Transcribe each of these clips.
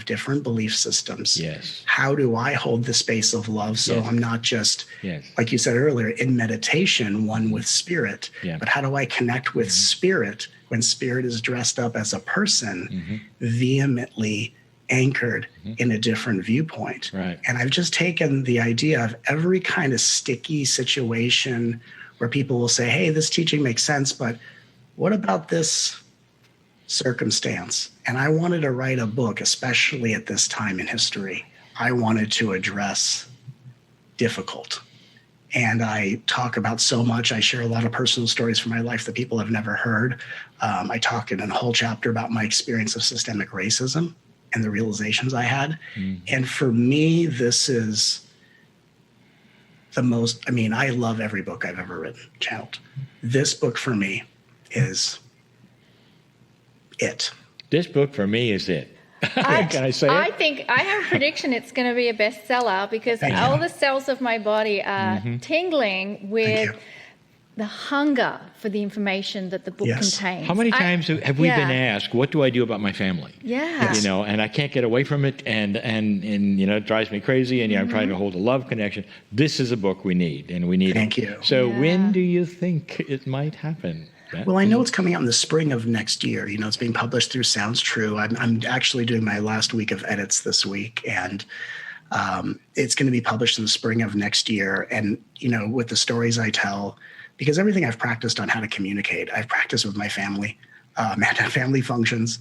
different belief systems. Yes. How do I hold the space of love so I'm not just, like you said earlier, in meditation, one with spirit, but how do I connect with spirit when spirit is dressed up as a person, vehemently anchored in a different viewpoint? Right. And I've just taken the idea of every kind of sticky situation where people will say, hey, this teaching makes sense, but what about this circumstance? And I wanted to write a book, especially at this time in history. I wanted to address difficult. And I talk about so much. I share a lot of personal stories from my life that people have never heard. I talk in a whole chapter about my experience of systemic racism and the realizations I had. And for me, this is the most, I mean, I love every book I've ever written, channeled. This book for me is it. This book for me is it. Can I say it? I think I have a prediction it's going to be a bestseller because all the cells of my body are tingling with the hunger for the information that the book contains. How many times have we been asked, what do I do about my family? You know, and I can't get away from it, and you know, it drives me crazy, and I'm trying to hold a love connection. This is a book we need, and we need Thank it. you. So when do you think it might happen? Well, I know it's coming out in the spring of next year. You know, it's being published through Sounds True. I'm actually doing my last week of edits this week, and it's going to be published in the spring of next year. And, you know, with the stories I tell, because everything I've practiced on how to communicate, I've practiced with my family, family functions,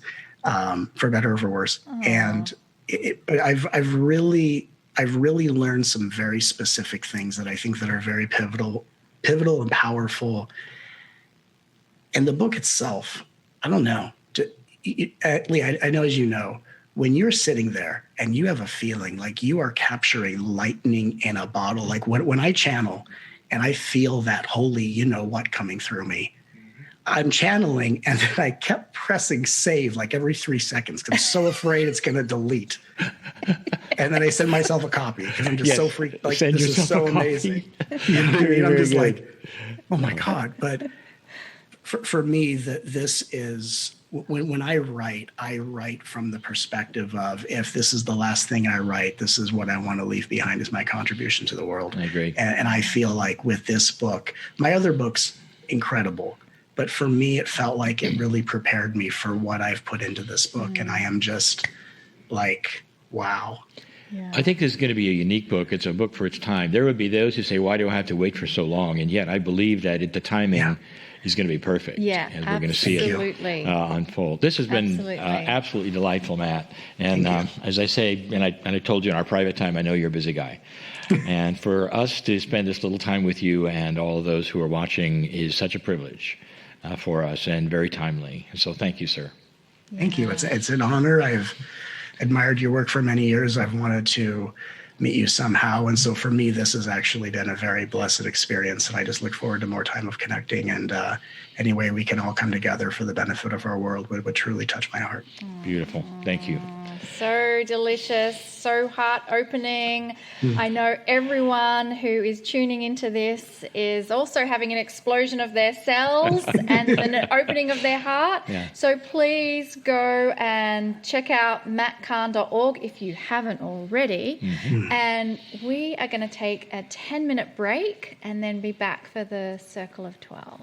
for better or for worse. And but I've really learned some very specific things that I think that are very pivotal and powerful. And the book itself, I don't know. Lee, I know, as you know, when you're sitting there and you have a feeling like you are capturing lightning in a bottle, like when I channel and I feel that holy, you know what, coming through me, I'm channeling, and then I kept pressing save like every 3 seconds because I'm so afraid it's going to delete. And then I send myself a copy because I'm just so freaked. Like, this is so amazing. You know what I mean? I'm just like, oh my God. But for me, this is, when I write from the perspective of, if this is the last thing I write, this is what I want to leave behind as my contribution to the world. I agree. And I feel like with this book, my other book's incredible, but for me, it felt like it really prepared me for what I've put into this book. And I am just like, wow. Yeah. I think this is going to be a unique book. It's a book for its time. There would be those who say, why do I have to wait for so long? And yet I believe that the timing is going to be perfect. Yeah, as we're going to see it unfold. This has been absolutely delightful, Matt. And as I say, and I told you in our private time, I know you're a busy guy. And for us to spend this little time with you and all of those who are watching is such a privilege for us, and very timely. So thank you, sir. Thank you. It's an honor. I've admired your work for many years. I've wanted to meet you somehow. And so for me, this has actually been a very blessed experience. And I just look forward to more time of connecting. And any way we can all come together for the benefit of our world would truly touch my heart. Beautiful. Thank you. So delicious, so heart-opening. I know everyone who is tuning into this is also having an explosion of their cells and an opening of their heart. Yeah. So please go and check out mattcahn.org if you haven't already. And we are going to take a 10-minute break and then be back for the Circle of 12.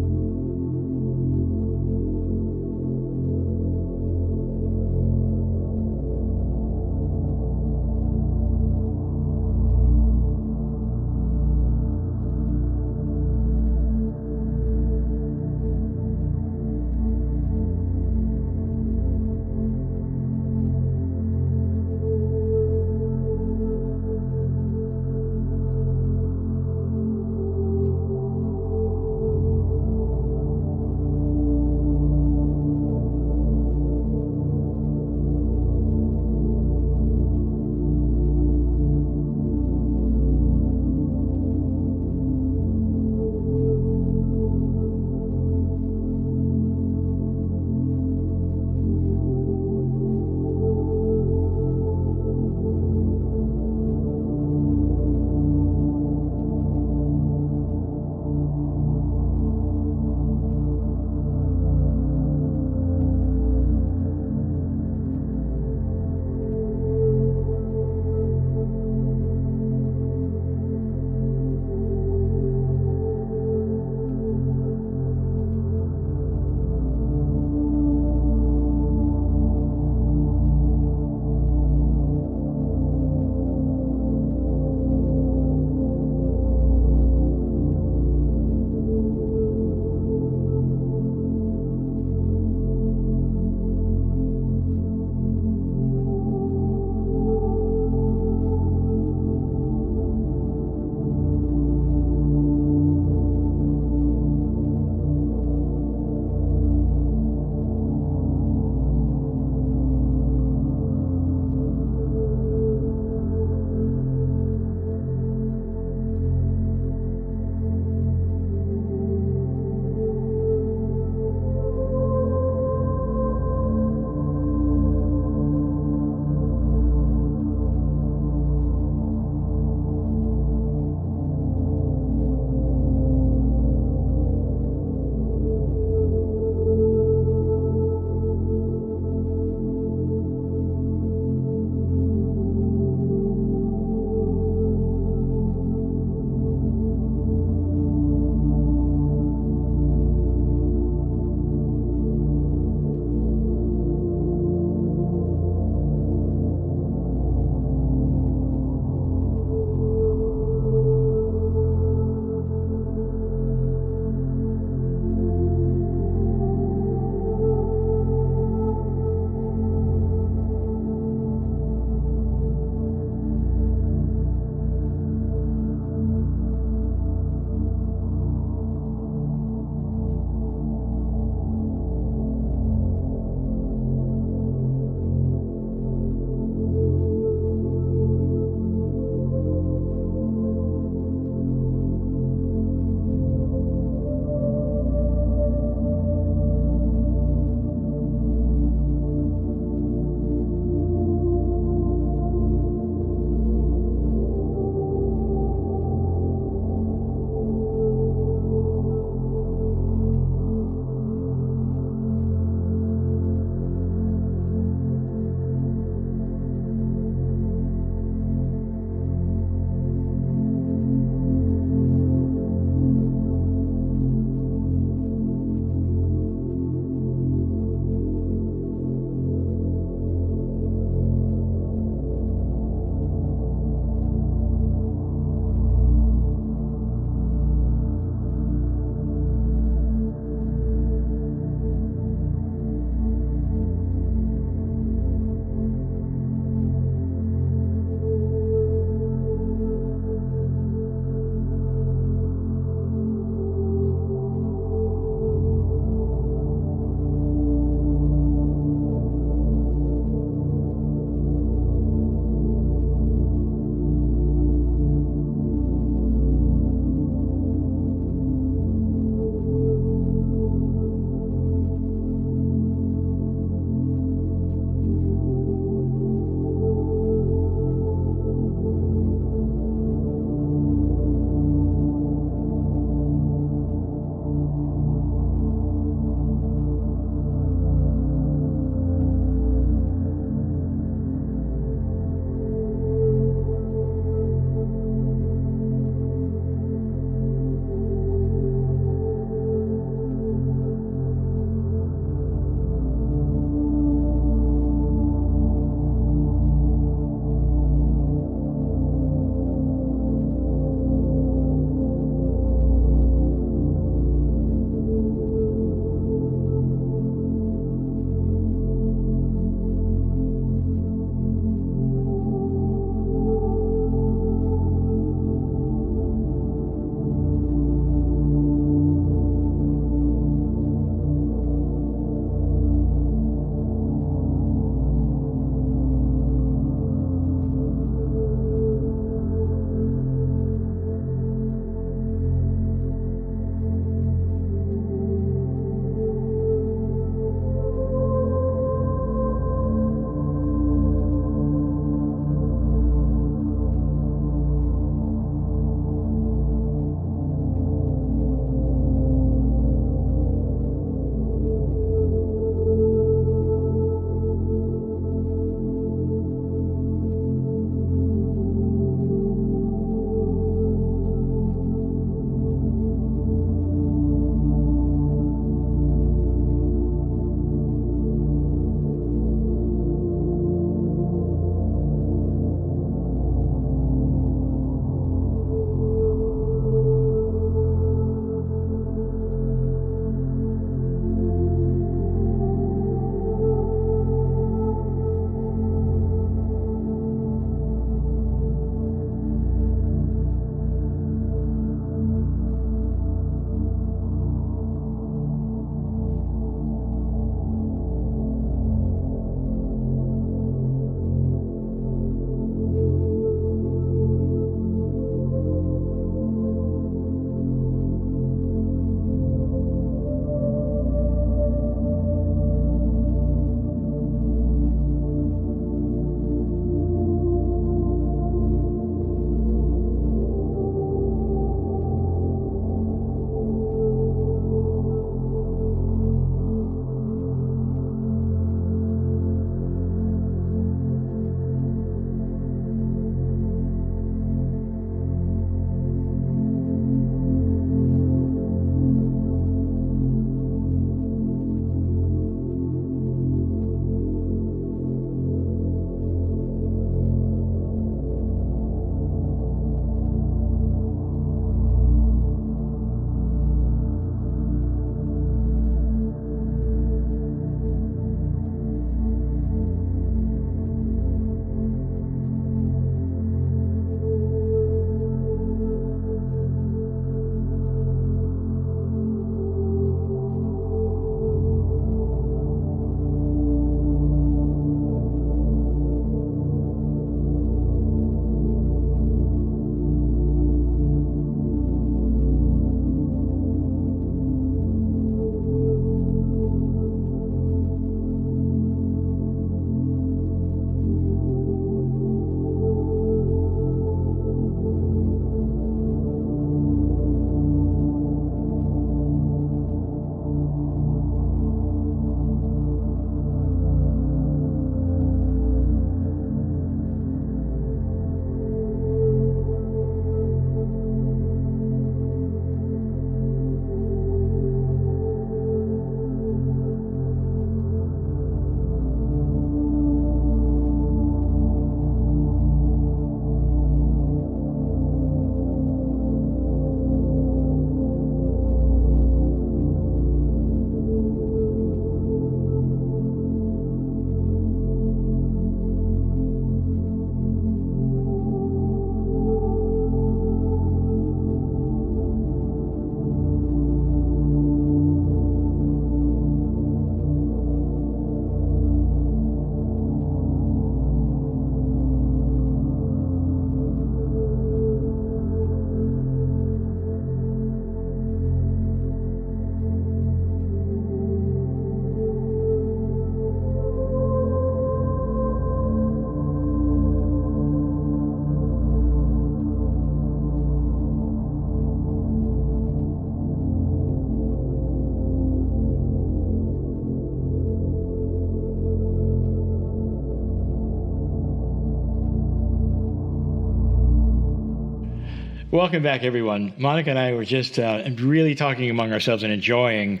Welcome back, everyone. Monica and I were just really talking among ourselves and enjoying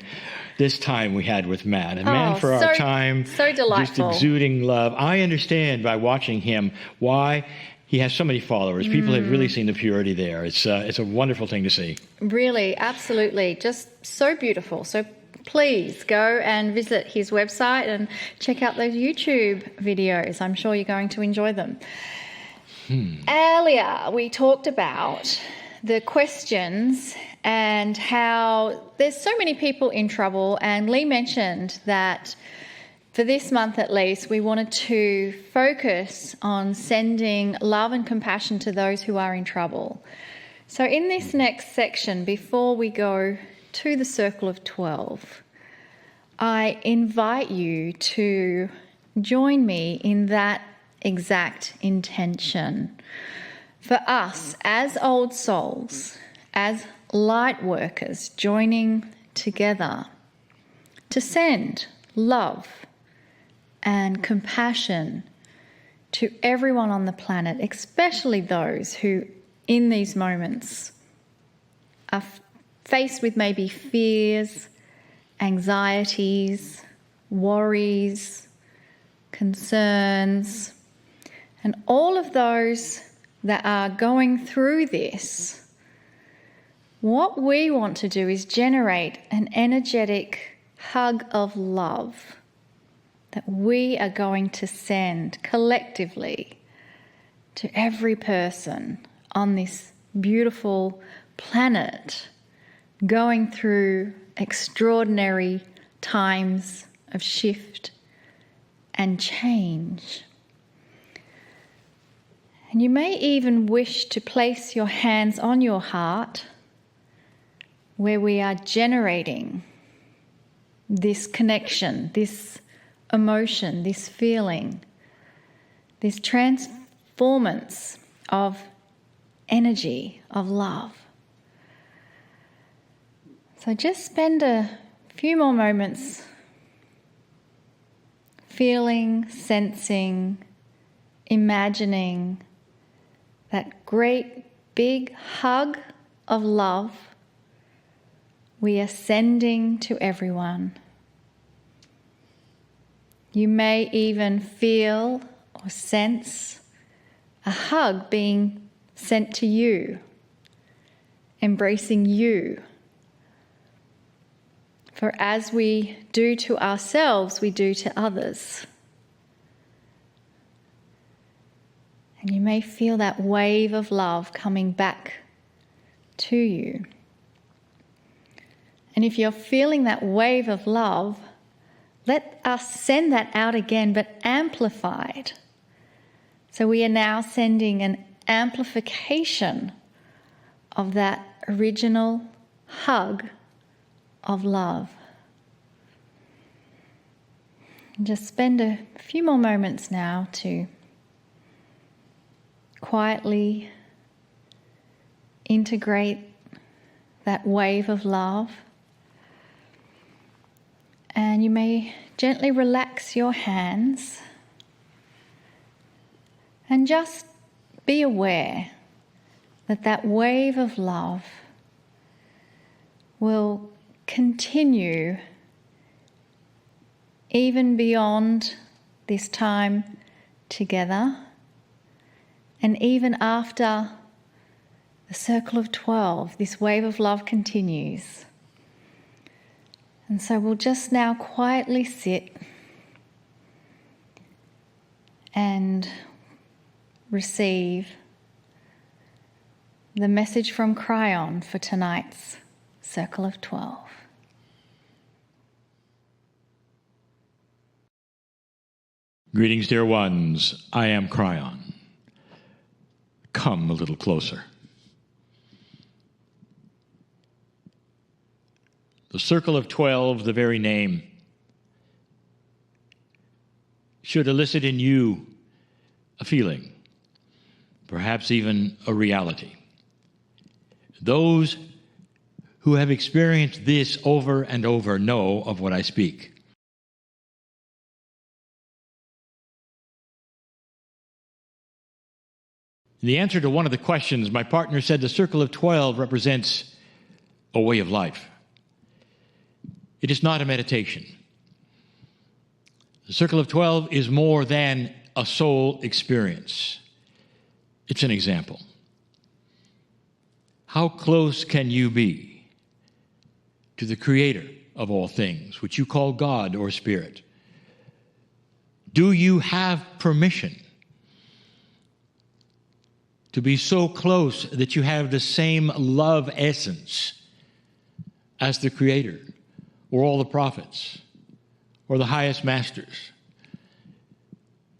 this time we had with Matt. A man for our time. So delightful. Just exuding love. I understand by watching him why he has so many followers. People have really seen the purity there. It's a wonderful thing to see. Really, absolutely. Just so beautiful. So please go and visit his website and check out those YouTube videos. I'm sure you're going to enjoy them. Earlier, we talked about the questions and how there's so many people in trouble. And Lee mentioned that for this month at least, we wanted to focus on sending love and compassion to those who are in trouble. So in this next section, before we go to the circle of 12, I invite you to join me in that exact intention. For us, as old souls, as light workers, joining together to send love and compassion to everyone on the planet, especially those who in these moments are faced with maybe fears, anxieties, worries, concerns, and all of those that are going through this. What we want to do is generate an energetic hug of love that we are going to send collectively to every person on this beautiful planet going through extraordinary times of shift and change. And you may even wish to place your hands on your heart where we are generating this connection, this emotion, this feeling, this transformance of energy, of love. So just spend a few more moments feeling, sensing, imagining that great big hug of love we are sending to everyone. You may even feel or sense a hug being sent to you, embracing you. For as we do to ourselves, we do to others. And you may feel that wave of love coming back to you. And if you're feeling that wave of love, let us send that out again, but amplified. So we are now sending an amplification of that original hug of love. And just spend a few more moments now to quietly integrate that wave of love. And you may gently relax your hands and just be aware that that wave of love will continue even beyond this time together, and even after the circle of 12, this wave of love continues. And so we'll just now quietly sit and receive the message from Kryon for tonight's circle of 12. Greetings, dear ones. I am Kryon. Come a little closer. The circle of 12, the very name, should elicit in you a feeling, perhaps even a reality. Those who have experienced this over and over know of what I speak. The answer to one of the questions, my partner said the circle of 12 represents a way of life. It is not a meditation. The circle of 12 is more than a soul experience. It's an example. How close can you be to the Creator of all things, which you call God or Spirit? Do you have permission to be so close that you have the same love essence as the Creator, or all the prophets, or the highest masters?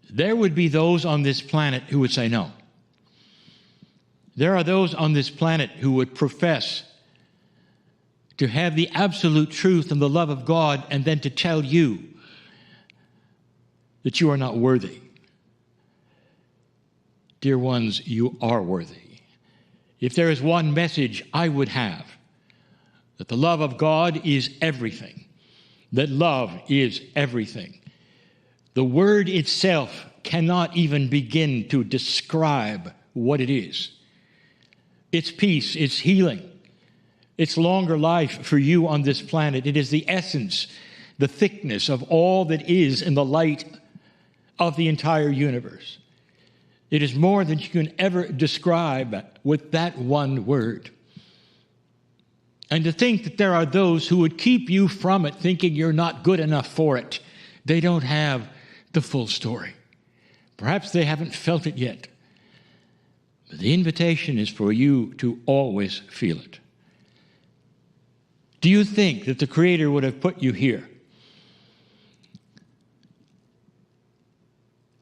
There would be those on this planet who would say no. There are those on this planet who would profess to have the absolute truth and the love of God, and then to tell you that you are not worthy. Dear ones, you are worthy. If there is one message I would have, that the love of God is everything, that love is everything. The word itself cannot even begin to describe what it is. It's peace, it's healing, it's longer life for you on this planet. It is the essence, the thickness of all that is in the light of the entire universe. It is more than you can ever describe with that one word. And to think that there are those who would keep you from it, thinking you're not good enough for it, they don't have the full story. Perhaps they haven't felt it yet. But the invitation is for you to always feel it. Do you think that the Creator would have put you here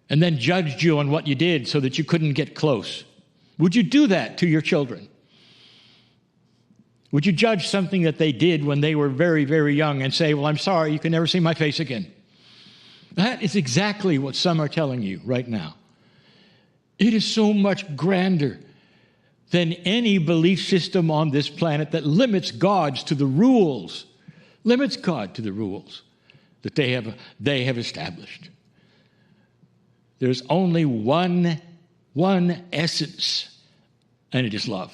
and then judged you on what you did so that you couldn't get close? Would you do that to your children? Would you judge something that they did when they were very, very young and say, well, I'm sorry, you can never see my face again? That is exactly what some are telling you right now. It is so much grander than any belief system on this planet that limits God to the rules that they have established. There's only one essence, and it is love.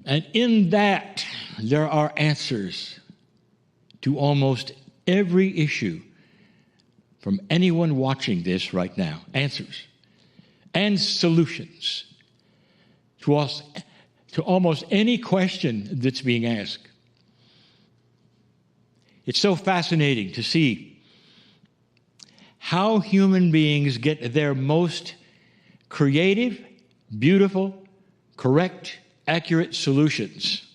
And in that, there are answers to almost every issue from anyone watching this right now. Answers and solutions to almost any question that's being asked. It's so fascinating to see how human beings get their most creative, beautiful, correct, accurate solutions.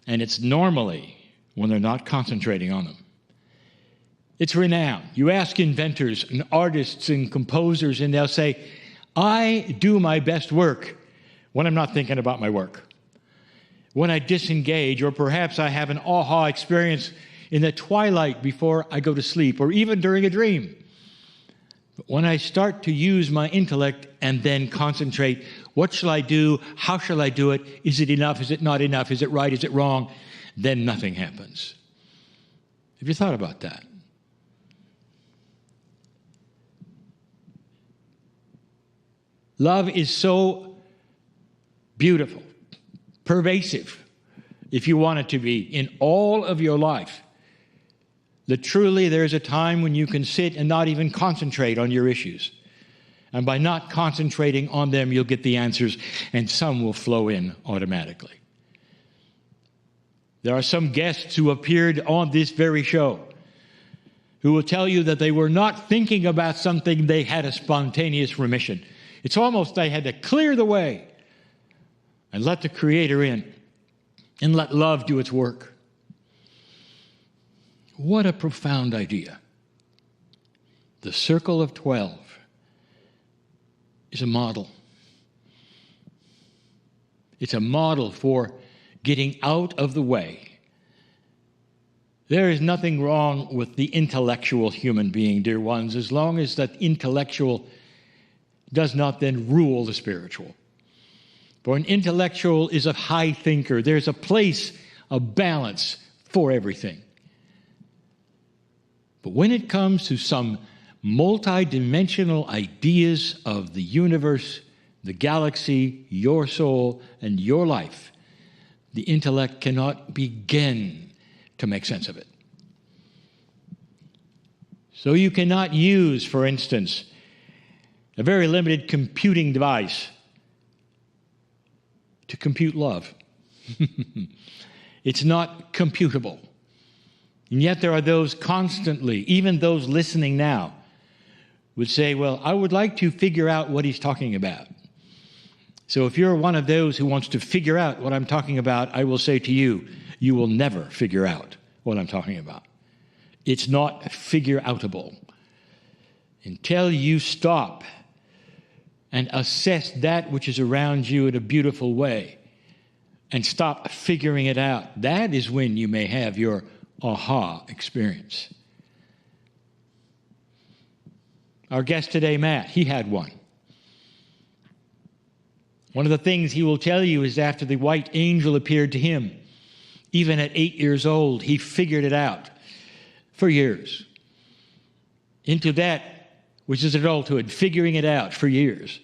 And it's normally when they're not concentrating on them. It's renowned. You ask inventors and artists and composers, and they'll say, I do my best work when I'm not thinking about my work. When I disengage, or perhaps I have an aha experience in the twilight before I go to sleep, or even during a dream. But when I start to use my intellect and then concentrate, what shall I do? How shall I do it? Is it enough? Is it not enough? Is it right? Is it wrong? Then nothing happens. Have you thought about that? Love is so beautiful, pervasive, if you want it to be, in all of your life, that truly there's a time when you can sit and not even concentrate on your issues. And by not concentrating on them, you'll get the answers, and some will flow in automatically. There are some guests who appeared on this very show who will tell you that they were not thinking about something, they had a spontaneous remission. It's almost they had to clear the way and let the Creator in and let love do its work. What a profound idea. The circle of 12 is a model. It's a model for getting out of the way. There is nothing wrong with the intellectual human being, dear ones, as long as that intellectual does not then rule the spiritual. For an intellectual is a high thinker. There's a place of balance for everything. But when it comes to some multidimensional ideas of the universe, the galaxy, your soul, and your life, the intellect cannot begin to make sense of it. So you cannot use, for instance, a very limited computing device to compute love. It's not computable. And yet there are those constantly, even those listening now, would say, well, I would like to figure out what he's talking about. So if you're one of those who wants to figure out what I'm talking about, I will say to you, you will never figure out what I'm talking about. It's not figure-outable until you stop and assess that which is around you in a beautiful way and stop figuring it out. That is when you may have your aha experience. Our guest today, Matt, he had one. One of the things he will tell you is after the white angel appeared to him, even at 8 years old, he figured it out for years. Into that, which is adulthood, figuring it out for years.